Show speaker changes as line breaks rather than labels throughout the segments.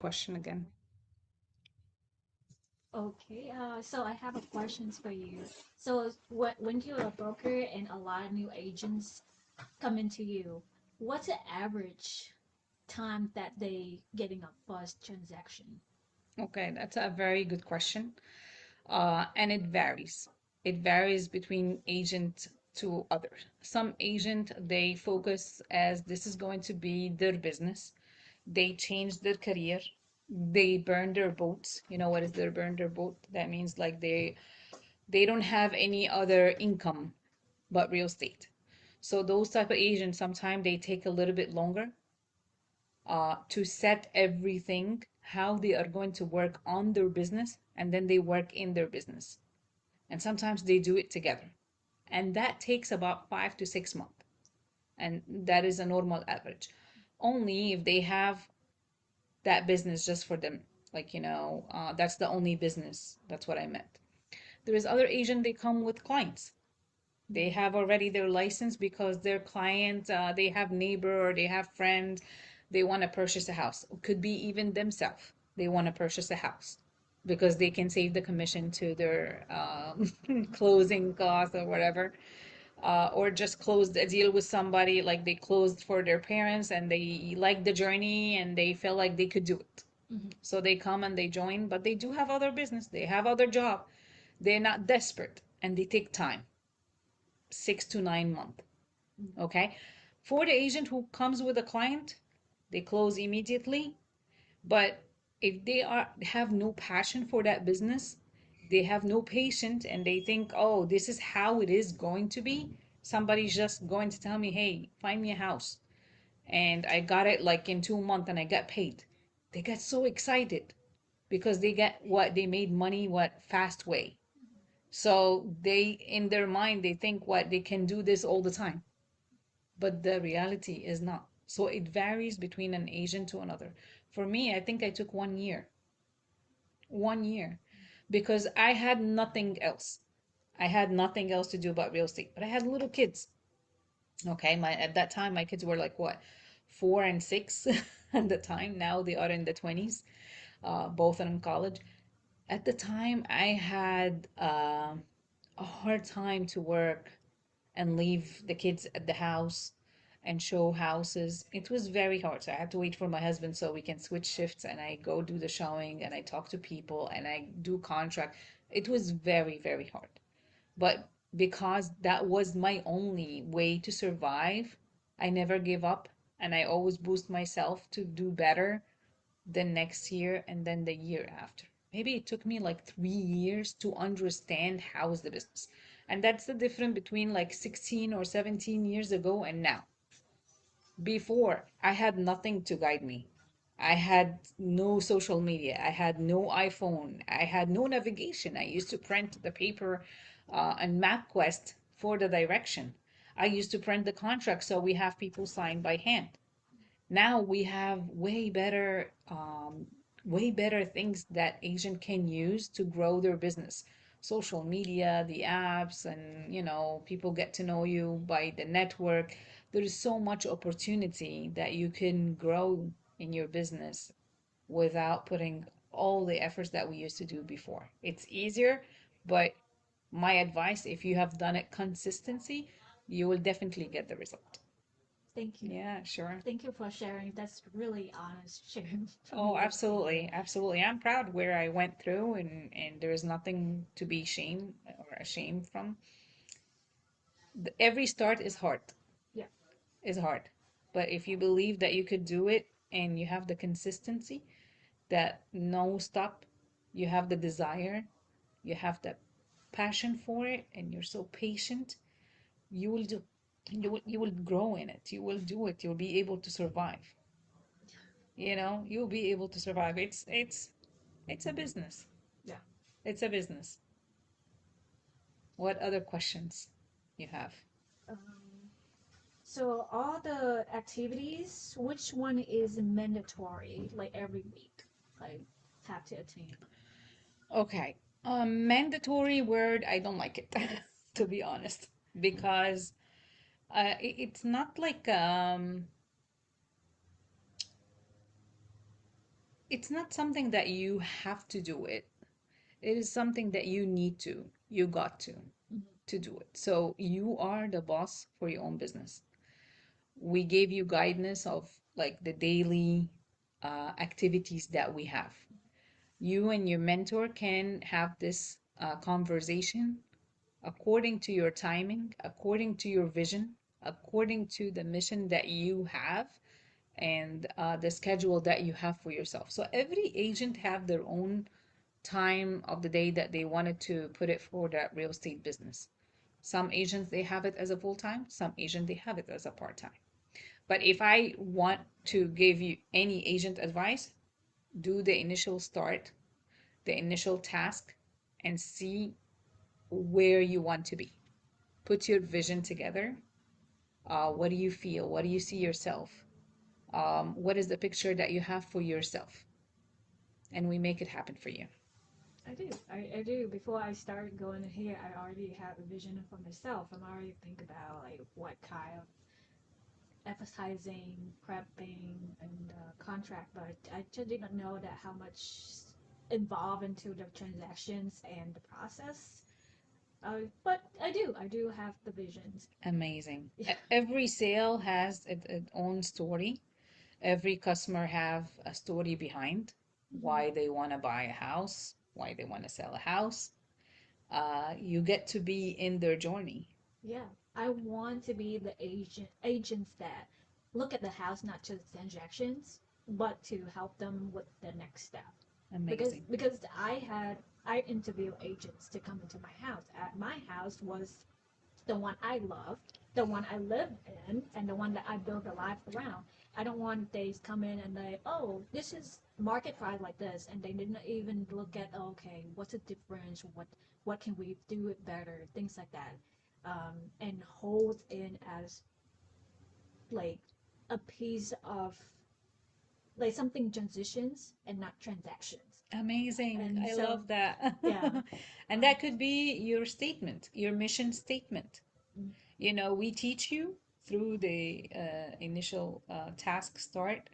question again.
Okay, so I have a questions for you. So when you're a broker and a lot of new agents come into you, what's the average time that they getting a first transaction?
Okay, that's a very good question. And it varies. It varies between agent to others. Some agent, they focus as this is going to be their business. They change their career. They burn their boats. You know what is their burn their boat? That means like they don't have any other income but real estate. So those type of agents sometimes they take a little bit longer to set everything how they are going to work on their business and then they work in their business. And sometimes they do it together. And that takes about 5 to 6 months. And that is a normal average. Only if they have that business just for them. Like, that's the only business. That's what I meant. There is other agent, they come with clients. They have already their license because their client, they have neighbor or they have friends, they want to purchase a house. Could be even themselves. They want to purchase a house because they can save the commission to their closing costs or whatever. Or just closed a deal with somebody, like they closed for their parents and they like the journey and they feel like they could do it.
Mhm.
So they come and they join, but they do have other business. They have other job. They're not desperate and they take time, 6 to 9 months. Okay. For the agent who comes with a client, they close immediately. But if they are have no passion for that business, they have no patience and they think, oh, this is how it is going to be. Somebody's just going to tell me, hey, find me a house. And I got it like in 2 months and I got paid. They get so excited because they get what they made money, what fast way. So they, in their mind, they think what they can do this all the time, but the reality is not. So it varies between an agent to another. For me, I think I took 1 year, 1 year, because I had nothing else. I had nothing else to do about real estate, but I had little kids. Okay, my at that time my kids were like what, 4 and 6 at the time. Now they are in the 20s, both in college. At the time, I had a hard time to work and leave the kids at the house and show houses. It was very hard. So I had to wait for my husband so we can switch shifts and I go do the showing and I talk to people and I do contract. It was very, very hard. But because that was my only way to survive, I never gave up and I always boost myself to do better the next year and then the year after. Maybe it took me like 3 years to understand how is the business. And that's the difference between like 16 or 17 years ago and now. Before, I had nothing to guide me. I had no social media. I had no iPhone. I had no navigation. I used to print the paper and MapQuest for the direction. I used to print the contract so we have people sign by hand. Now we have way better things that agent can use to grow their business. Social media, the apps, and people get to know you by the network. There is so much opportunity that you can grow in your business without putting all the efforts that we used to do before. It's easier, but my advice, if you have done it consistency, you will definitely get the result.
Thank you.
Yeah, sure.
Thank you for sharing. That's really honest sharing from
Oh,
you.
absolutely, absolutely. I'm proud where I went through, and there is nothing to be ashamed or ashamed from. Every start
Yeah.
is hard. But if you believe that you could do it and you have the consistency, that no stop, you have the desire, you have the passion for it, and you're so patient, you will do. You will grow in it. You will do it. You'll be able to survive. You'll be able to survive. It's a business.
Yeah.
It's a business. What other questions you have?
Um, so all the activities, which one is mandatory, like every week, like have to attend?
Okay. Mandatory word, I don't like it, to be honest, because it's not like It's not something that you have to do it. It is something that you need to, you got to do it. So you are the boss for your own business. We gave you guidance of like the daily activities that we have. You and your mentor can have this conversation according to your timing, according to your vision, according to the mission that you have, and the schedule that you have for yourself. So every agent have their own time of the day that they wanted to put it for that real estate business. Some agents they have it as a full time, some agents they have it as a part time. But if I want to give you any agent advice, do the initial start, the initial task, and see where you want to be. Put your vision together. What do you feel? What do you see yourself? What is the picture that you have for yourself? And we make it happen for you.
I do. I do. Before I start going here, I already have a vision for myself. I'm already think about like what kind of advertising, prepping, and contract. But I just didn't know that how much involved into the transactions and the process. But I do. I do have the visions.
Amazing.
Yeah.
Every sale has its own story. Every customer have a story behind
Mhm.
why they want to buy a house, why they want to sell a house. You get to be in their journey.
Yeah, I want to be the agents that look at the house not just transactions, but to help them with the next step. Because
Amazing.
I interview agents to come into my house. My house was the one I love, the one I live in, and the one that I build a life around. I don't want they come in and they, oh, this is market price like this, and they didn't even look at, okay, what's the difference? What can we do it better? Things like that, and hold in as like a piece of like something transitions and not transactions.
Amazing.
And
I
so,
love that.
yeah,
And
um,
that could be your statement, your mission statement. You know, we teach you through the initial task start.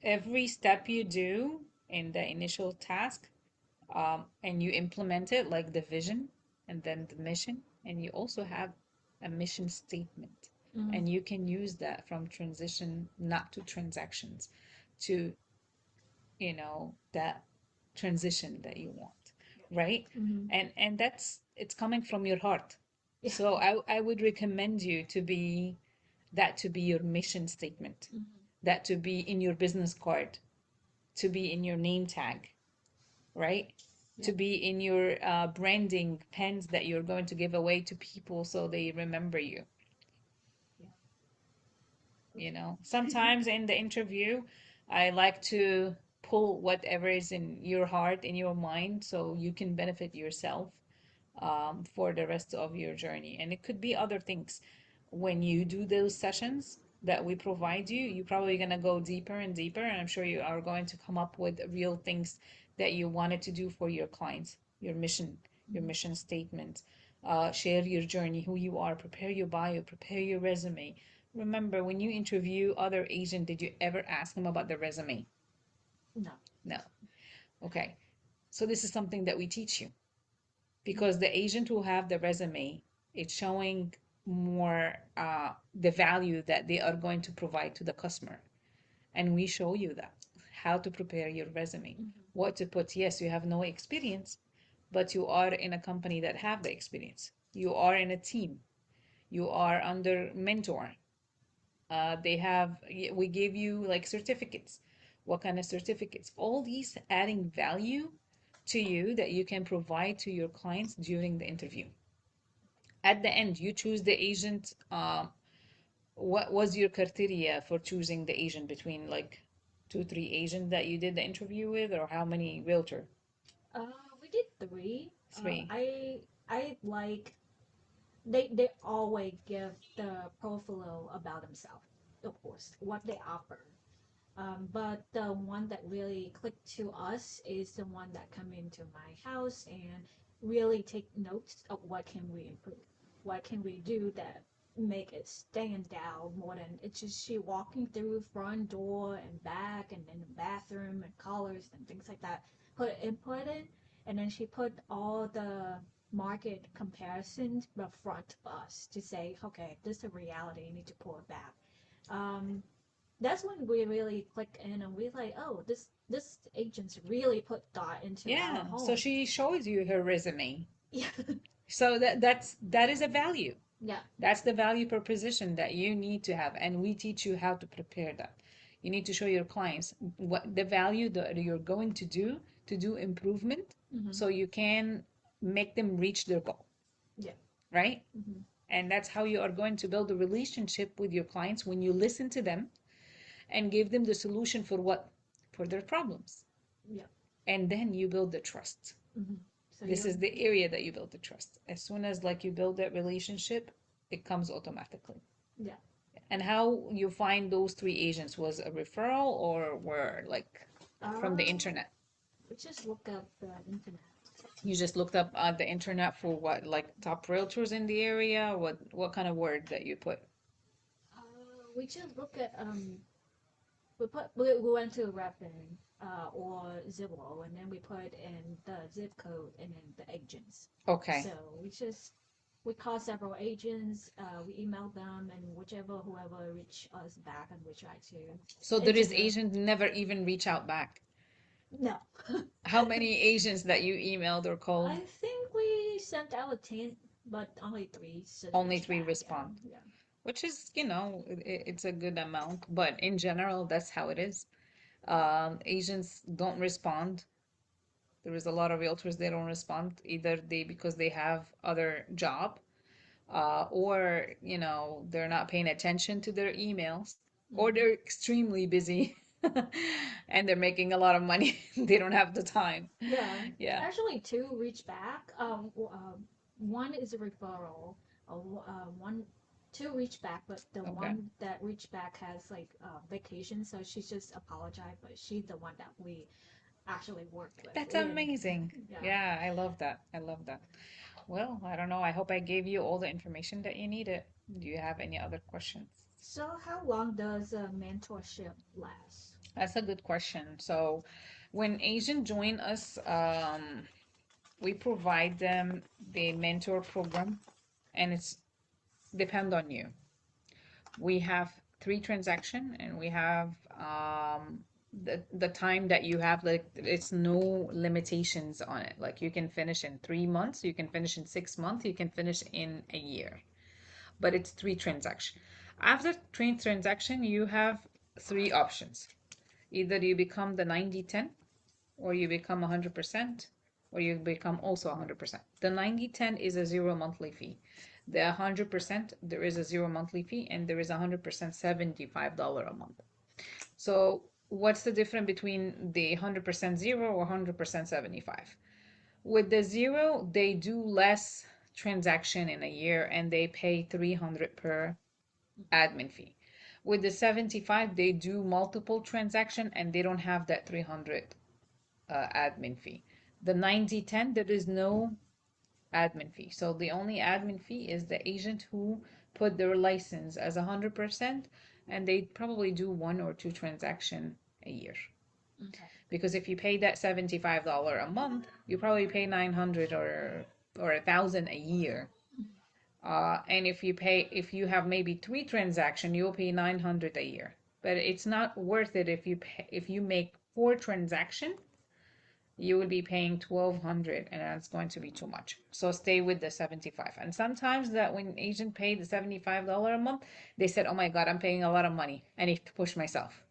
Every step you do in the initial task, and you implement it like the vision and then the mission, and you also have a mission statement.
mm,
And you can use that from transition, not to transactions, to that transition that you want, right?
mm,
And that's it's coming from your heart.
yeah,
So I would recommend you to be that, to be your mission statement,
mm,
that to be in your business card, to be in your name tag, right?
yeah,
To be in your branding pens that you're going to give away to people so they remember you.
yeah. Okay.
Sometimes in the interview, I like to pull whatever is in your heart, in your mind, so you can benefit yourself for the rest of your journey. And it could be other things. When you do those sessions that we provide you, you're probably going to go deeper and deeper. And I'm sure you are going to come up with real things that you wanted to do for your clients, your
Mhm.
mission statement. Share your journey, who you are, prepare your bio, prepare your resume. Remember, when you interview other agent, did you ever ask them about the resume?
No.
No. Okay. So this is something that we teach you, because the agent will have the resume. It's showing more the value that they are going to provide to the customer. And we show you that, how to prepare your resume,
Mhm.
what to put. Yes, you have no experience, but you are in a company that have the experience. You are in a team. You are under mentor. They have, we give you like certificates. What kind of certificates? All these adding value to you that you can provide to your clients during the interview. At the end, you choose the agent. What was your criteria for choosing the agent, between like two, three agents that you did the interview with, or how many realtor?
Uh, we did three.
Three.
I like they always give the profile about themselves, of course, what they offer. But the one that really clicked to us is the one that come into my house and really take notes of what can we improve, what can we do that. make it stand out more than it's just she walking through front door and back and in the bathroom and colors and things like that. Put input in, and then she put all the market comparisons up front of us to say, okay, this is a reality. You need to pull it back. Um, that's when we really click in and we like, oh, this agent's really put thought into our
Yeah. So
home.
she shows you her resume.
Yeah,
So that is a value.
yeah,
That's the value proposition that you need to have, and we teach you how to prepare that. You need to show your clients what the value that you're going to do improvement,
hmm,
so you can make them reach their goal,
yeah,
right?
hmm,
And that's how you are going to build a relationship with your clients when you listen to them and give them the solution for what? For their problems.
yeah.
And then you build the trust.
Hmm. So
This
you,
is the area that you build the trust. As soon as like you build that relationship, it comes automatically.
yeah.
And how you find those three agents, was a referral or were like from the
Uh,
internet?
we just look up the internet.
You just looked up on the internet for what, like top realtors in the area? What kind of word that you put?
We just look at we went to Rapid or Zillow, and then we put in the zip code and then the agents.
Okay.
So we call several agents, we email them, and whichever whoever reach us back, and we try to
So there is
interview.
agents never even reach out back.
No,
How many agents that you emailed or called?
I think we sent out 10, but only three just
Only
reached
three
back. Yeah,
respond,
yeah,
which is, it's a good amount, but in general, that's how it is. Agents don't respond. There is a lot of realtors, they don't respond either, they because they have other job, or they're not paying attention to their emails, or
hmm,
they're extremely busy and they're making a lot of money. They don't have the time.
yeah.
Yeah.
Actually, two reached back. One is a referral. One, two reached back, but the
Okay.
one that reached back has like vacation, so she just apologized. But she's the one that we actually worked with.
That's
We didn't.
amazing.
Yeah.
Yeah, I love that. I love that. Well, I don't know. I hope I gave you all the information that you needed. Do you have any other questions?
So, how long does a mentorship last?
That's a good question. So, when Asian join us, we provide them the mentor program, and it's depend on you. We have three transaction, and we have the time that you have, like it's no limitations on it. Like you can finish in 3 months, you can finish in 6 months, you can finish in a year, but it's three transaction. After three transaction, you have three options. Either you become the 90/10, or you become 100%, or you become also 100%. The 90/10 is a zero monthly fee. The 100%, there is a zero monthly fee, and there is 100% $75 a month. So what's the difference between the 100% zero or 100% 75? With the zero, they do less transaction in a year, and they pay 300 per admin fee. With the 75, they do multiple transaction, and they don't have that 300 admin fee. The 90/10, there is no admin fee. So the only admin fee is the agent who put their license as 100%, and they probably do one or two transaction a year.
Okay.
Because if you pay that $75 a month, you probably pay 900 or 1,000 a year. And if you have maybe three transaction, you'll pay 900 a year. But it's not worth it if you make four transaction, you would be paying 1,200, and that's going to be too much. So stay with the 75. And sometimes that when agent pay the $75 a month, they said, oh my God, I'm paying a lot of money. I need to push myself.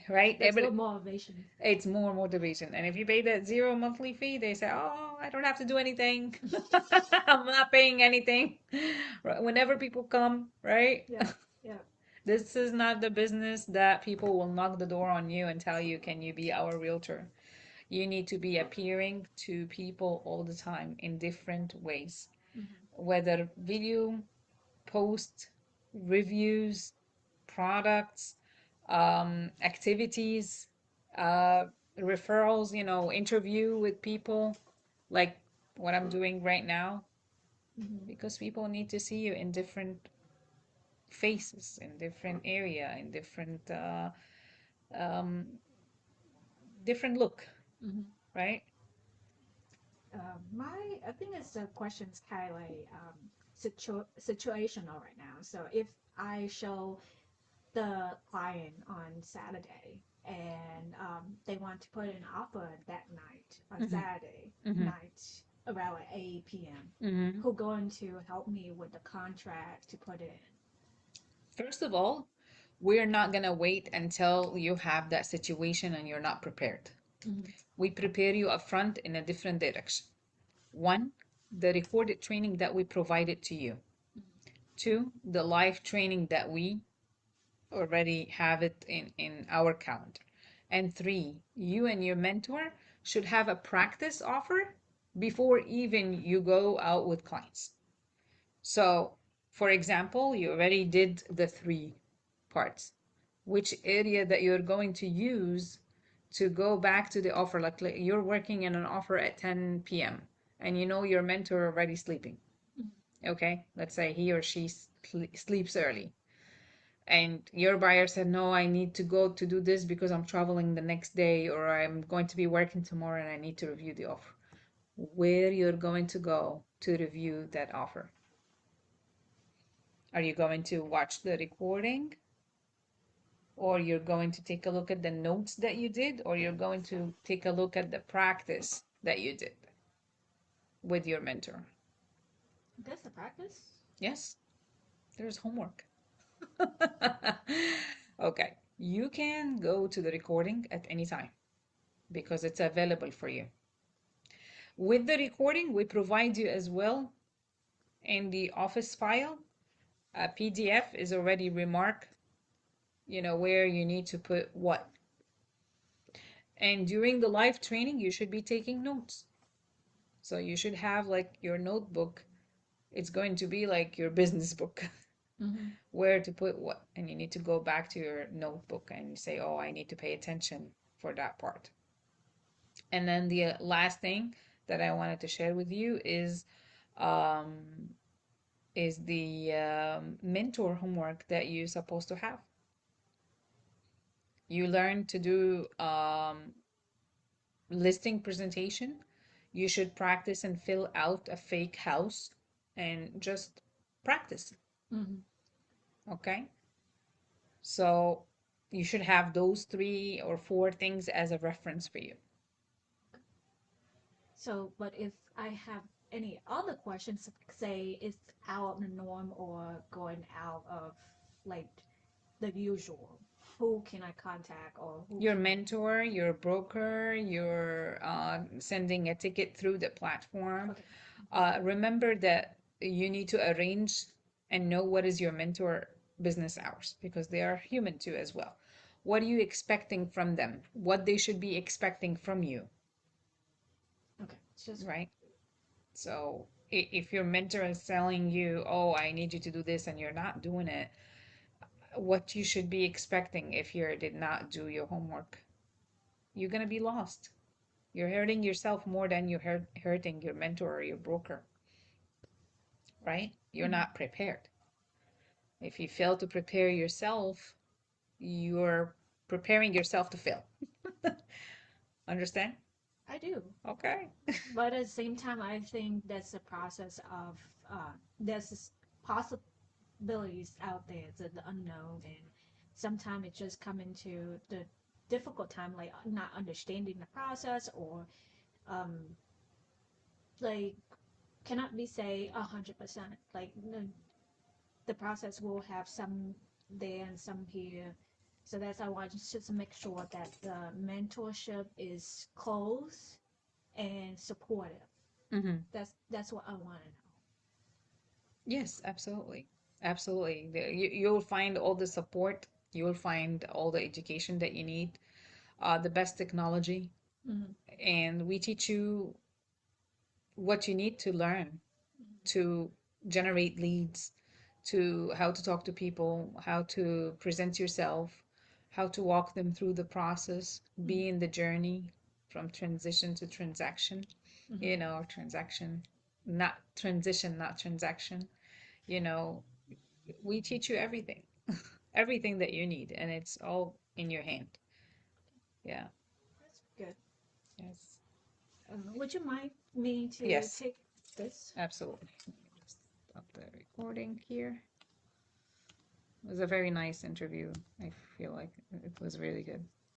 Right?
That's good motivation.
It's more motivation. And if you pay that zero monthly fee, they say, oh, I don't have to do anything. I'm not paying anything. Whenever people come, right?
Yeah, yeah.
This is not the business that people will knock the door on you and tell you, can you be our realtor? You need to be appearing to people all the time in different ways,
Hmm.
whether video, post, reviews, products, activities, uh, referrals, interview with people, like what I'm doing right now.
Mm-hmm.
because people need to see you in different faces, in different area, in um, different look,
Mm-hmm.
right?
I think it's the question's kind of like situational right now. So if I show the client on Saturday and they want to put an offer that night on
Mm-hmm.
Saturday
Mm-hmm.
night around like 8 p.m.,
Mm-hmm.
who going to help me with the contract to put it
First of all, we're not gonna wait until you have that situation and you're not prepared.
in?
We prepare you upfront in a different direction. One, the recorded training that we provided to you. Two, the live training that we already have it in our calendar. And three, you and your mentor should have a practice offer before even you go out with clients. So, for example, you already did the three parts. Which area that you're going to use to go back to the offer? Like you're working in an offer at 10 p.m. and you know your mentor already sleeping.
Mm-hmm.
Okay, let's say he or she sleeps early and your buyer said, no, I need to go to do this because I'm traveling the next day or I'm going to be working tomorrow and I need to review the offer. Where you're going to go to review that offer? Are you going to watch the recording, or you're going to take a look at the notes that you did, or you're going to take a look at the practice that you did with your mentor?
That's the practice.
Yes, there's homework. Okay, you can go to the recording at any time because it's available for you. With the recording, we provide you as well in the office file. A PDF is already remarked, where you need to put what. And during the live training, you should be taking notes. So you should have like your notebook. It's going to be like your business book,
Mm-hmm.
where to put what. And you need to go back to your notebook and you say, oh, I need to pay attention for that part. And then the last thing that I wanted to share with you um, is the mentor homework that you're supposed to have. You learn to do listing presentation. You should practice and fill out a fake house and just practice.
Mm-hmm.
Okay. So you should have those 3 or 4 things as a reference for you.
So, but if I have any other questions, say it's out of the norm or going out of like the usual, who can I contact or who
Your
can
mentor, your broker, you're sending a ticket through the
I?
platform.
Okay.
Remember that you need to arrange and know what is your mentor business hours because they are human too as well. What are you expecting from them? What they should be expecting from you,
Okay. It's just
right? So if your mentor is telling you, oh, I need you to do this and you're not doing it, what you should be expecting if you did not do your homework, you're going to be lost. You're hurting yourself more than you're hurting your mentor or your broker, right? You're
mm,
not prepared. If you fail to prepare yourself, you're preparing yourself to fail. Understand?
I do.
Okay.
But at the same time, I think that's a process of there's possibilities out there, the unknown, and sometimes it just come into the difficult time, like not understanding the process or um like cannot be say 100%. Like the process will have some there and some here. So that's I want just to make sure that the mentorship is close and supportive.
Mm-hmm.
That's what I want to
Yes, absolutely. Absolutely. You'll find all the support, you'll find all the education that you need, the best technology,
know. Mm-hmm.
and we teach you what you need to learn to generate leads, to how to talk to people, how to present yourself, how to walk them through the process,
Mm-hmm.
be in the journey from transition to transaction,
Mm-hmm.
transaction. not transition, not transaction. You know, we teach you everything, everything that you need, and it's all in your hand. Yeah.
That's good.
Yes.
Would you mind me to
Yes.
take this?
Absolutely. Let me just stop the recording here. It was a very nice interview. I feel like it was really good.